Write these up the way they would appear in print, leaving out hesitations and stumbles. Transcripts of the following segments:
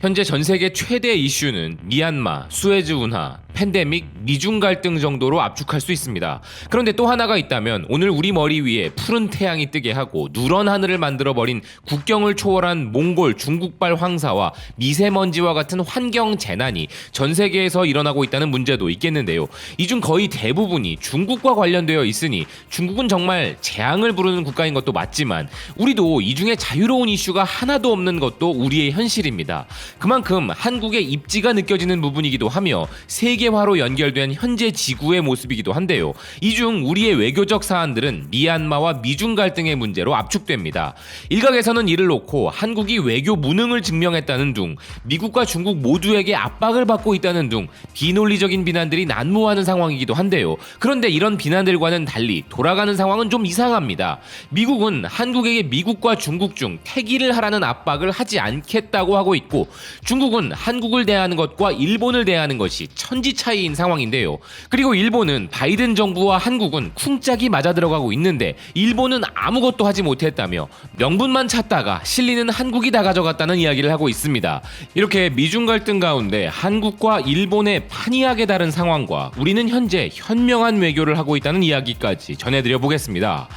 현재 전 세계 최대 이슈는 미얀마, 수에즈 운하, 팬데믹, 미중 갈등 정도로 압축할 수 있습니다. 그런데 또 하나가 있다면 오늘 우리 머리 위에 푸른 태양이 뜨게 하고 누런 하늘을 만들어버린 국경을 초월한 몽골, 중국발 황사와 미세먼지와 같은 환경 재난이 전 세계에서 일어나고 있다는 문제도 있겠는데요. 이 중 거의 대부분이 중국과 관련되어 있으니 중국은 정말 재앙을 부르는 국가인 것도 맞지만 우리도 이 중에 자유로운 이슈가 하나도 없는 것도 우리의 현실입니다. 그만큼 한국의 입지가 느껴지는 부분이기도 하며 세계화로 연결된 현재 지구의 모습이기도 한데요. 이 중 우리의 외교적 사안들은 미얀마와 미중 갈등의 문제로 압축됩니다. 일각에서는 이를 놓고 한국이 외교 무능을 증명했다는 둥, 미국과 중국 모두에게 압박을 받고 있다는 둥 비논리적인 비난들이 난무하는 상황이기도 한데요. 그런데 이런 비난들과는 달리 돌아가는 상황은 좀 이상합니다. 미국은 한국에게 미국과 중국 중 태기를 하라는 압박을 하지 않겠다고 하고 있고 중국은 한국을 대하는 것과 일본을 대하는 것이 천지 차이인 상황인데요. 그리고 일본은 바이든 정부와 한국은 쿵짝이 맞아 들어가고 있는데 일본은 아무것도 하지 못했다며 명분만 찾다가 실리는 한국이 다 가져갔다는 이야기를 하고 있습니다. 이렇게 미중 갈등 가운데 한국과 일본의 판이하게 다른 상황과 우리는 현재 현명한 외교를 하고 있다는 이야기까지 전해드려 보겠습니다.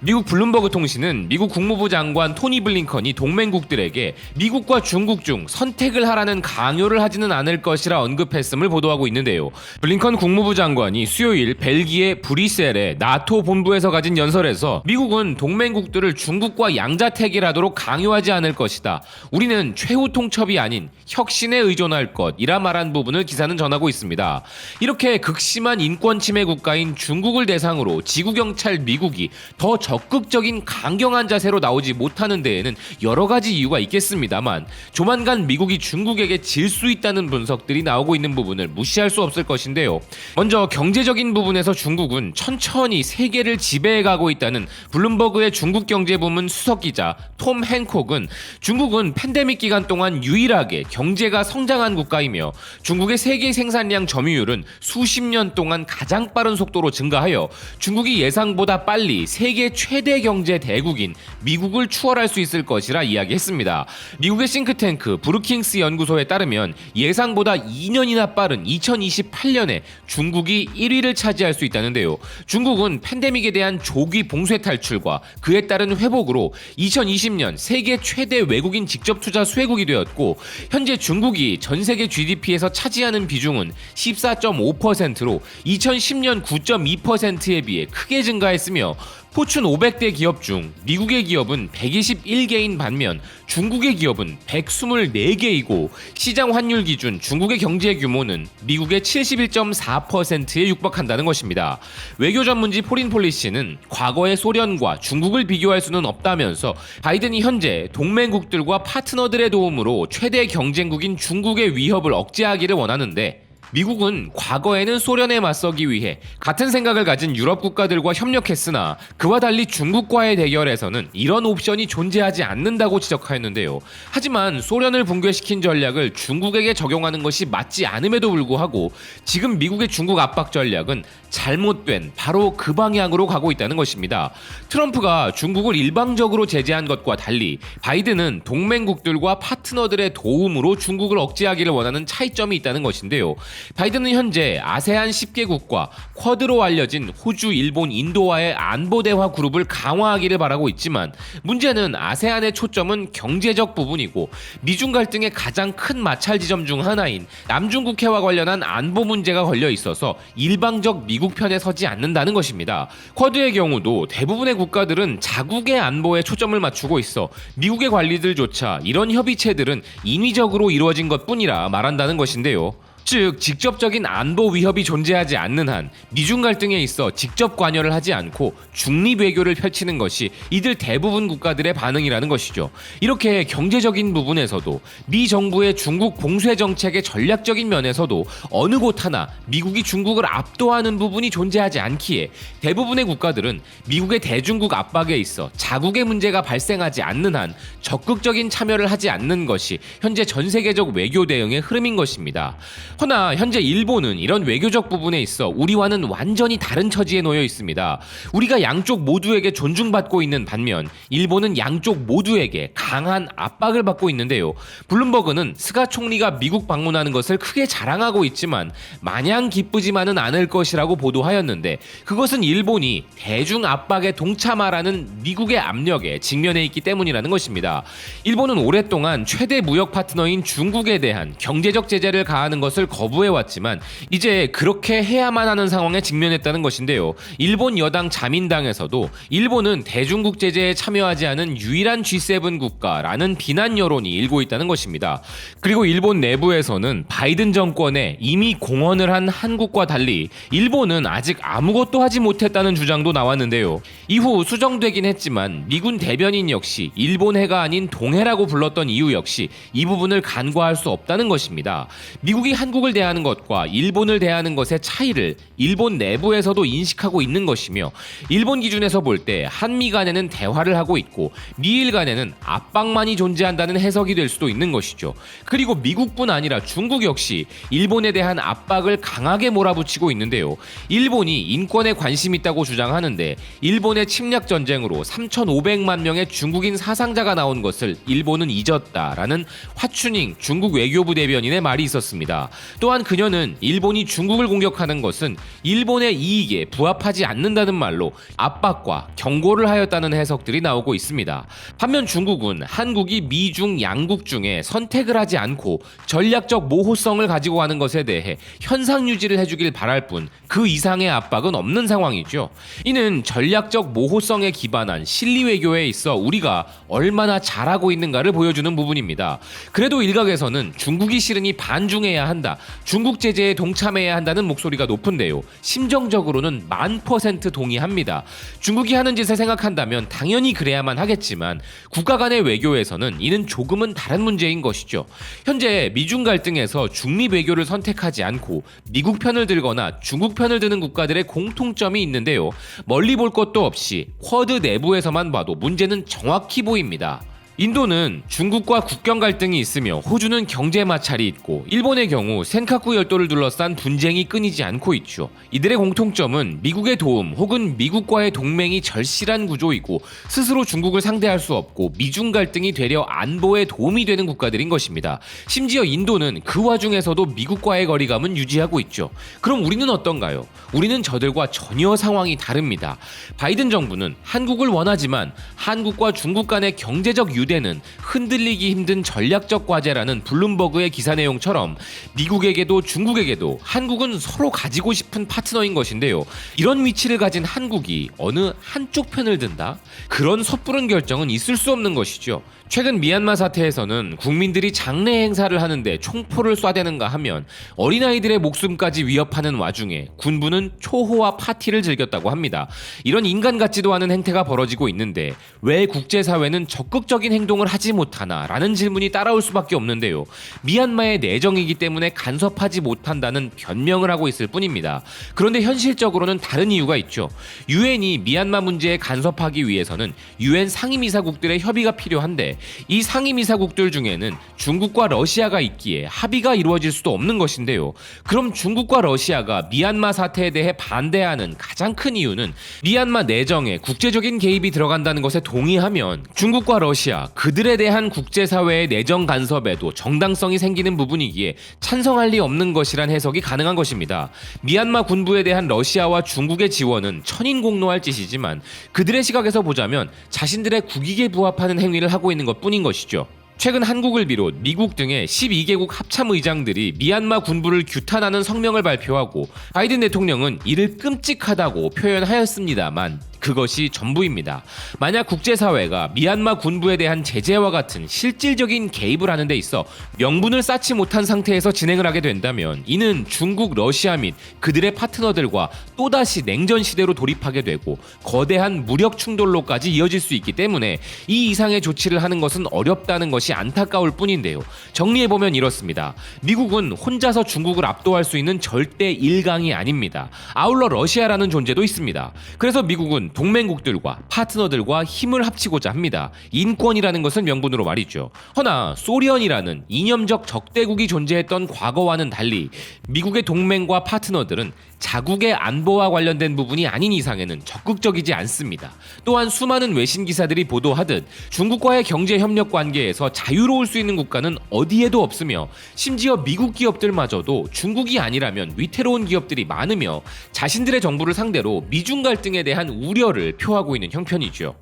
미국 블룸버그 통신은 미국 국무부 장관 토니 블링컨이 동맹국들에게 미국과 중국 중 선택을 하라는 강요를 하지는 않을 것이라 언급했음을 보도하고 있는데요. 블링컨 국무부 장관이 수요일 벨기에 브뤼셀의 나토 본부에서 가진 연설에서 미국은 동맹국들을 중국과 양자택일하도록 강요하지 않을 것이다. 우리는 최후 통첩이 아닌 혁신에 의존할 것이라 말한 부분을 기사는 전하고 있습니다. 이렇게 극심한 인권 침해 국가인 중국을 대상으로 지구경찰 미국이 더 적극적인 강경한 자세로 나오지 못하는 데에는 여러 가지 이유가 있겠습니다만 조만간 미국이 중국에게 질 수 있다는 분석들이 나오고 있는 부분을 무시할 수 없을 것인데요. 먼저 경제적인 부분에서 중국은 천천히 세계를 지배해가고 있다는 블룸버그의 중국 경제부문 수석기자 톰 행콕은 중국은 팬데믹 기간 동안 유일하게 경제가 성장한 국가이며 중국의 세계 생산량 점유율은 수십 년 동안 가장 빠른 속도로 증가하여 중국이 예상보다 빨리 세계 최대 경제 대국인 미국을 추월할 수 있을 것이라 이야기했습니다. 미국의 싱크탱크 브루킹스 연구소에 따르면 예상보다 2년이나 빠른 2028년에 중국이 1위를 차지할 수 있다는데요. 중국은 팬데믹에 대한 조기 봉쇄 탈출과 그에 따른 회복으로 2020년 세계 최대 외국인 직접 투자 수혜국이 되었고 현재 중국이 전 세계 GDP에서 차지하는 비중은 14.5%로 2010년 9.2%에 비해 크게 증가했으며 포춘 500대 기업 중 미국의 기업은 121개인 반면 중국의 기업은 124개이고 시장 환율 기준 중국의 경제 규모는 미국의 71.4%에 육박한다는 것입니다. 외교 전문지 포린폴리시는 과거의 소련과 중국을 비교할 수는 없다면서 바이든이 현재 동맹국들과 파트너들의 도움으로 최대 경쟁국인 중국의 위협을 억제하기를 원하는데 미국은 과거에는 소련에 맞서기 위해 같은 생각을 가진 유럽 국가들과 협력했으나 그와 달리 중국과의 대결에서는 이런 옵션이 존재하지 않는다고 지적하였는데요. 하지만 소련을 붕괴시킨 전략을 중국에게 적용하는 것이 맞지 않음에도 불구하고 지금 미국의 중국 압박 전략은 잘못된 바로 그 방향으로 가고 있다는 것입니다. 트럼프가 중국을 일방적으로 제재한 것과 달리 바이든은 동맹국들과 파트너들의 도움으로 중국을 억제하기를 원하는 차이점이 있다는 것인데요. 바이든은 현재 아세안 10개국과 쿼드로 알려진 호주, 일본, 인도와의 안보 대화 그룹을 강화하기를 바라고 있지만 문제는 아세안의 초점은 경제적 부분이고 미중 갈등의 가장 큰 마찰 지점 중 하나인 남중국해와 관련한 안보 문제가 걸려 있어서 일방적 미국 편에 서지 않는다는 것입니다. 쿼드의 경우도 대부분의 국가들은 자국의 안보에 초점을 맞추고 있어 미국의 관리들조차 이런 협의체들은 인위적으로 이루어진 것뿐이라 말한다는 것인데요. 즉 직접적인 안보 위협이 존재하지 않는 한 미중 갈등에 있어 직접 관여를 하지 않고 중립 외교를 펼치는 것이 이들 대부분 국가들의 반응이라는 것이죠. 이렇게 경제적인 부분에서도 미 정부의 중국 봉쇄 정책의 전략적인 면에서도 어느 곳 하나 미국이 중국을 압도하는 부분이 존재하지 않기에 대부분의 국가들은 미국의 대중국 압박에 있어 자국의 문제가 발생하지 않는 한 적극적인 참여를 하지 않는 것이 현재 전 세계적 외교 대응의 흐름인 것입니다. 허나 현재 일본은 이런 외교적 부분에 있어 우리와는 완전히 다른 처지에 놓여 있습니다. 우리가 양쪽 모두에게 존중받고 있는 반면 일본은 양쪽 모두에게 강한 압박을 받고 있는데요. 블룸버그는 스가 총리가 미국 방문하는 것을 크게 자랑하고 있지만 마냥 기쁘지만은 않을 것이라고 보도하였는데, 그것은 일본이 대중 압박에 동참하라는 미국의 압력에 직면해 있기 때문이라는 것입니다. 일본은 오랫동안 최대 무역 파트너인 중국에 대한 경제적 제재를 가하는 것을 거부해왔지만 이제 그렇게 해야만 하는 상황에 직면했다는 것인데요. 일본 여당 자민당에서도 일본은 대중국 제재에 참여하지 않은 유일한 G7 국가라는 비난 여론이 일고 있다는 것입니다. 그리고 일본 내부에서는 바이든 정권에 이미 공헌을 한 한국과 달리 일본은 아직 아무것도 하지 못했다는 주장도 나왔는데요. 이후 수정되긴 했지만 미군 대변인 역시 일본해가 아닌 동해라고 불렀던 이유 역시 이 부분을 간과할 수 없다는 것입니다. 미국이 한국을 대하는 것과 일본을 대하는 것의 차이를 일본 내부에서도 인식하고 있는 것이며, 일본 기준에서 볼 때 한미 간에는 대화를 하고 있고 미일 간에는 압박만이 존재한다는 해석이 될 수도 있는 것이죠. 그리고 미국뿐 아니라 중국 역시 일본에 대한 압박을 강하게 몰아붙이고 있는데요. 일본이 인권에 관심 있다고 주장하는데 일본의 침략 전쟁으로 3,500만 명의 중국인 사상자가 나온 것을 일본은 잊었다라는 화춘잉 중국 외교부 대변인의 말이 있었습니다. 또한 그녀는 일본이 중국을 공격하는 것은 일본의 이익에 부합하지 않는다는 말로 압박과 경고를 하였다는 해석들이 나오고 있습니다. 반면 중국은 한국이 미중 양국 중에 선택을 하지 않고 전략적 모호성을 가지고 가는 것에 대해 현상 유지를 해주길 바랄 뿐 그 이상의 압박은 없는 상황이죠. 이는 전략적 모호성에 기반한 실리 외교에 있어 우리가 얼마나 잘하고 있는가를 보여주는 부분입니다. 그래도 일각에서는 중국이 싫으니 반중해야 한다, 중국 제재에 동참해야 한다는 목소리가 높은데요. 심정적으로는 1000% 동의합니다. 중국이 하는 짓을 생각한다면 당연히 그래야만 하겠지만 국가 간의 외교에서는 이는 조금은 다른 문제인 것이죠. 현재 미중 갈등에서 중립 외교를 선택하지 않고 미국 편을 들거나 중국 편을 드는 국가들의 공통점이 있는데요. 멀리 볼 것도 없이 쿼드 내부에서만 봐도 문제는 정확히 보입니다. 인도는 중국과 국경 갈등이 있으며 호주는 경제 마찰이 있고 일본의 경우 센카쿠 열도를 둘러싼 분쟁이 끊이지 않고 있죠. 이들의 공통점은 미국의 도움 혹은 미국과의 동맹이 절실한 구조이고 스스로 중국을 상대할 수 없고 미중 갈등이 되려 안보에 도움이 되는 국가들인 것입니다. 심지어 인도는 그 와중에서도 미국과의 거리감은 유지하고 있죠. 그럼 우리는 어떤가요? 우리는 저들과 전혀 상황이 다릅니다. 바이든 정부는 한국을 원하지만 한국과 중국 간의 경제적 유대는 흔들리기 힘든 전략적 과제라는 블룸버그의 기사 내용처럼 미국에게도 중국에게도 한국은 서로 가지고 싶은 파트너인 것인데요. 이런 위치를 가진 한국이 어느 한쪽 편을 든다? 그런 섣부른 결정은 있을 수 없는 것이죠. 최근 미얀마 사태에서는 국민들이 장례 행사를 하는데 총포를 쏴대는가 하면 어린아이들의 목숨까지 위협하는 와중에 군부는 초호와 파티를 즐겼다고 합니다. 이런 인간 같지도 않은 행태가 벌어지고 있는데 왜 국제사회는 적극적인 행동을 하지 못하나 라는 질문이 따라올 수밖에 없는데요. 미얀마의 내정이기 때문에 간섭하지 못한다는 변명을 하고 있을 뿐입니다. 그런데 현실적으로는 다른 이유가 있죠. 유엔이 미얀마 문제에 간섭하기 위해서는 유엔 상임이사국들의 협의가 필요한데 이 상임이사국들 중에는 중국과 러시아가 있기에 합의가 이루어질 수도 없는 것인데요. 그럼 중국과 러시아가 미얀마 사태에 대해 반대하는 가장 큰 이유는 미얀마 내정에 국제적인 개입이 들어간다는 것에 동의하면 중국과 러시아, 그들에 대한 국제사회의 내정 간섭에도 정당성이 생기는 부분이기에 찬성할 리 없는 것이란 해석이 가능한 것입니다. 미얀마 군부에 대한 러시아와 중국의 지원은 천인공노할 짓이지만 그들의 시각에서 보자면 자신들의 국익에 부합하는 행위를 하고 있는 것뿐인 것이죠. 최근 한국을 비롯 미국 등의 12개국 합참의장들이 미얀마 군부를 규탄하는 성명을 발표하고 바이든 대통령은 이를 끔찍하다고 표현하였습니다만 그것이 전부입니다. 만약 국제사회가 미얀마 군부에 대한 제재와 같은 실질적인 개입을 하는 데 있어 명분을 쌓지 못한 상태에서 진행을 하게 된다면 이는 중국, 러시아 및 그들의 파트너들과 또다시 냉전 시대로 돌입하게 되고 거대한 무력 충돌로까지 이어질 수 있기 때문에 이 이상의 조치를 하는 것은 어렵다는 것이 안타까울 뿐인데요. 정리해보면 이렇습니다. 미국은 혼자서 중국을 압도할 수 있는 절대 1강이 아닙니다. 아울러 러시아라는 존재도 있습니다. 그래서 미국은 동맹국들과 파트너들과 힘을 합치고자 합니다. 인권이라는 것은 명분으로 말이죠. 허나 소련이라는 이념적 적대국이 존재했던 과거와는 달리 미국의 동맹과 파트너들은 자국의 안보와 관련된 부분이 아닌 이상에는 적극적이지 않습니다. 또한 수많은 외신 기사들이 보도하듯 중국과의 경제 협력 관계에서 자유로울 수 있는 국가는 어디에도 없으며 심지어 미국 기업들마저도 중국이 아니라면 위태로운 기업들이 많으며 자신들의 정부를 상대로 미중 갈등에 대한 우려를 표하고 있는 형편이죠.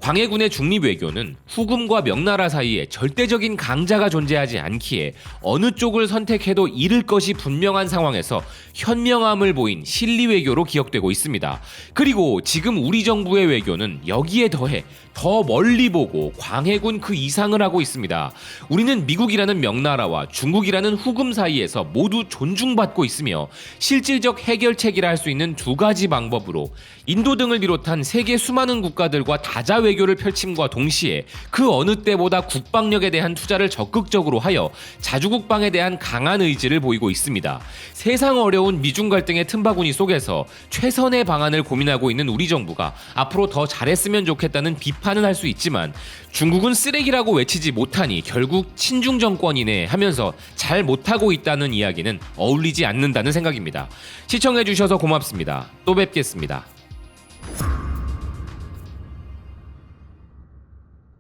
광해군의 중립외교는 후금과 명나라 사이에 절대적인 강자가 존재하지 않기에 어느 쪽을 선택해도 잃을 것이 분명한 상황에서 현명함을 보인 실리외교로 기억되고 있습니다. 그리고 지금 우리 정부의 외교는 여기에 더해 더 멀리 보고 광해군 그 이상을 하고 있습니다. 우리는 미국이라는 명나라와 중국이라는 후금 사이에서 모두 존중받고 있으며 실질적 해결책이라 할 수 있는 두 가지 방법으로 인도 등을 비롯한 세계 수많은 국가들과 다자 외교를 펼침과 동시에 그 어느 때보다 국방력에 대한 투자를 적극적으로 하여 자주국방에 대한 강한 의지를 보이고 있습니다. 세상 어려운 미중 갈등의 틈바구니 속에서 최선의 방안을 고민하고 있는 우리 정부가 앞으로 더 잘했으면 좋겠다는 비판은 할 수 있지만 중국은 쓰레기라고 외치지 못하니 결국 친중 정권이네 하면서 잘 못하고 있다는 이야기는 어울리지 않는다는 생각입니다. 시청해주셔서 고맙습니다. 또 뵙겠습니다.